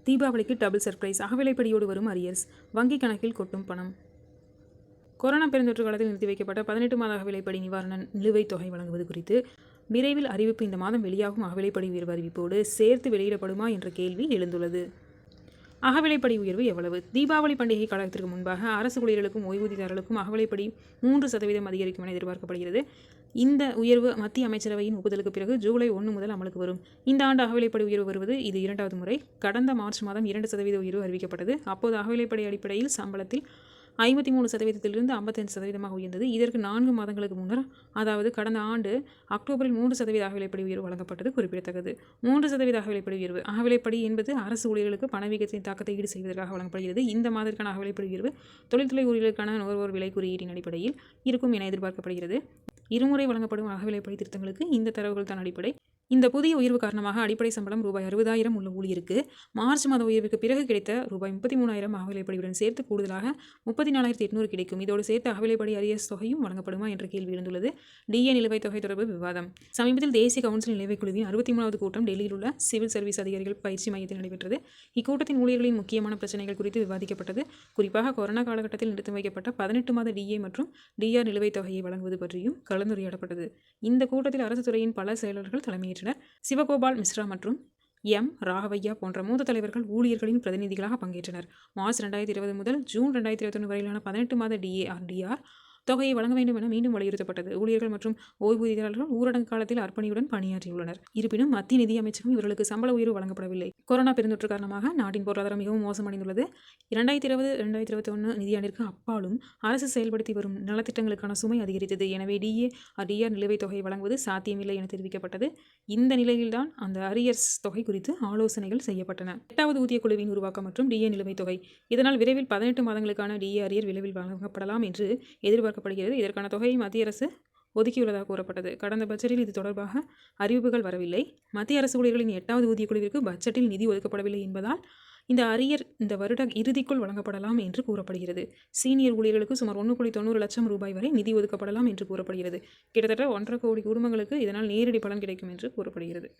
தீபாவளிக்கு double surprise. அகவிலைப்படியோடு வரும் arrears. வங்கி கணக்கில் கொட்டும் பணம். கொரோனா பெருந்தொற்று காலத்தில் நிறுத்தி வைக்கப்பட்ட 18 மாத அகவிலைப்படி நிவாரண நிலுவைத் தொகை வழங்குவது குறித்து விரைவில் அறிவிப்பு. இந்த மாதம் வெளியாகும் அகவிலைப்படி உயர்வு அறிவிப்போடு சேர்த்து வெளியிடப்படுமா என்ற கேள்வி எழுந்துள்ளது. அகவிலைப்படி உயர்வு எவ்வளவு? தீபாவளி பண்டிகை காலத்திற்கு முன்பாக அரசு ஊழியர்களுக்கும் ஓய்வூதியதாரர்களுக்கும் அகவிலைப்படி 3% அதிகரிக்கும் என எதிர்பார்க்கப்படுகிறது. இந்த உயர்வு மத்திய அமைச்சரவையின் ஒப்புதலுக்கு பிறகு ஜூலை 1 முதல் அமலுக்கு வரும். இந்த ஆண்டு அகவிலைப்படி உயர்வு வருவது இது 2வது முறை. கடந்த மார்ச் மாதம் 2% உயர்வு அறிவிக்கப்பட்டது. அப்போது அகவிலைப்படி அடிப்படையில் சம்பளத்தில் 53%லிருந்து 55% உயர்ந்தது. இதற்கு 4 மாதங்களுக்கு முன்னர், அதாவது கடந்த ஆண்டு அக்டோபரில் 3% அகவிலைப்படி உயர்வு வழங்கப்பட்டது குறிப்பிடத்தக்கது. 3% அகவிலைப்படி உயர்வு. அகவிலைப்படி என்பது அரசு ஊழியர்களுக்கு பணவீக்கத்தின் தாக்கத்தை ஈடு செய்வதற்காக வழங்கப்படுகிறது. இந்த மாதத்திற்கான அகவிலைப்படி உயர்வு தொழில்துறை ஊழியர்களுக்கான நுகர்வோர் விலை குறியீட்டின் அடிப்படையில் இருக்கும் என எதிர்பார்க்கப்படுகிறது. இருமுறை வழங்கப்படும் அகவிலைப்படி திருத்தங்களுக்கு இந்த தரவுகள் தான் அடிப்படை. இந்த புதிய உயர்வு காரணமாக அடிப்படை சம்பளம் ரூபாய் 60,000 உள்ள ஊழியருக்கு மார்ச் மாத உயர்வுக்கு பிறகு கிடைத்த ரூபாய் 33,000 அகவிலைப்படியுடன் சேர்த்து கூடுதலாக 34,800 கிடைக்கும். இதோடு சேர்த்து அகவிலைப்படி அரியர்ஸ் தொகையும் வழங்கப்படுமா என்ற கேள்வி எழுந்துள்ளது. டிஏ நிலுவைத் தொகை தொடர்பு விவாதம். சமீபத்தில் தேசிய கவுன்சில் நிலுவைக் குழுவின் 63வது கூட்டம் டெல்லியில் உள்ள சிவில் சர்வீஸ் அதிகாரிகள் பயிற்சி மையத்தில் நடைபெற்றது. இக்கூட்டத்தின் ஊழியர்களின் முக்கியமான பிரச்சனைகள் குறித்து விவாதிக்கப்பட்டது. குறிப்பாக கொரோனா காலகட்டத்தில் நிறுத்தி வைக்கப்பட்ட 18 மாத டிஏ மற்றும் டிஆர் நிலுவைத் தொகையை வழங்குவது பற்றியும் கலந்துரையாடப்பட்டது. இந்த கூட்டத்தில் அரசு துறையின் பல செயலர்கள் தலைமையேற்றனர். சிவகோபால் மிஸ்ரா மற்றும் எம். ராகவையா போன்ற மூத்த தலைவர்கள் ஊழியர்களின் பிரதிநிதிகளாக பங்கேற்றனர். மார்ச் 2020 முதல் ஜூன் 2021 வரையிலான 18 மாத டிஆர் தொகையை வழங்க வேண்டும் என மீண்டும் வலியுறுத்தப்பட்டது. ஊழியர்கள் மற்றும் ஓய்வூதியதாரர்கள் ஊரடங்கு காலத்தில் அர்ப்பணியுடன் பணியாற்றியுள்ளனர். இருப்பினும் மத்திய நிதி அமைச்சகம் இவர்களுக்கு சம்பள உயர்வு வழங்கப்படவில்லை. கொரோனா பெருந்தொற்று காரணமாக நாட்டின் பொருளாதாரம் மிகவும் மோசமடைந்துள்ளது. 2020-2021 நிதியாண்டிற்கு அப்பாலும் அரசு செயல்படுத்தி வரும் நலத்திட்டங்களுக்கான சுமை அதிகரித்தது. எனவே டிஆர் நிலுவைத் தொகையை வழங்குவது சாத்தியமில்லை என தெரிவிக்கப்பட்டது. இந்த நிலையில்தான் அந்த அரியர்ஸ் தொகை குறித்து ஆலோசனைகள் செய்யப்பட்டன. 8வது ஊதிய குழுவின் உருவாக்கம் மற்றும் டிஏ நிலுவைத் தொகை. இதனால் விரைவில் 18 மாதங்களுக்கான டிஏ அரியர் விரைவில் வழங்கப்படலாம் என்று எதிர்பார்க்கப்படுகிறது. இதற்கான தொகையை மத்திய அரசு ஒதுக்கியுள்ளதாக கூறப்பட்டது. கடந்த பட்ஜெட்டில் இது தொடர்பாக அறிவிப்புகள் வரவில்லை. மத்திய அரசு ஊழியர்களின் 8வது ஊதிய குழுவிற்கு பட்ஜெட்டில் நிதி ஒதுக்கப்படவில்லை என்பதால் இந்த அரியர் இந்த வருட இறுதிக்குள் வழங்கப்படலாம் என்று கூறப்படுகிறது. சீனியர் ஊழியர்களுக்கு சுமார் 1.90 லட்சம் ரூபாய் வரை நிதி ஒதுக்கப்படலாம் என்று கூறப்படுகிறது. கிட்டத்தட்ட 1.5 கோடி குடும்பங்களுக்கு இதனால் நேரடி பலன் கிடைக்கும் என்று கூறப்படுகிறது.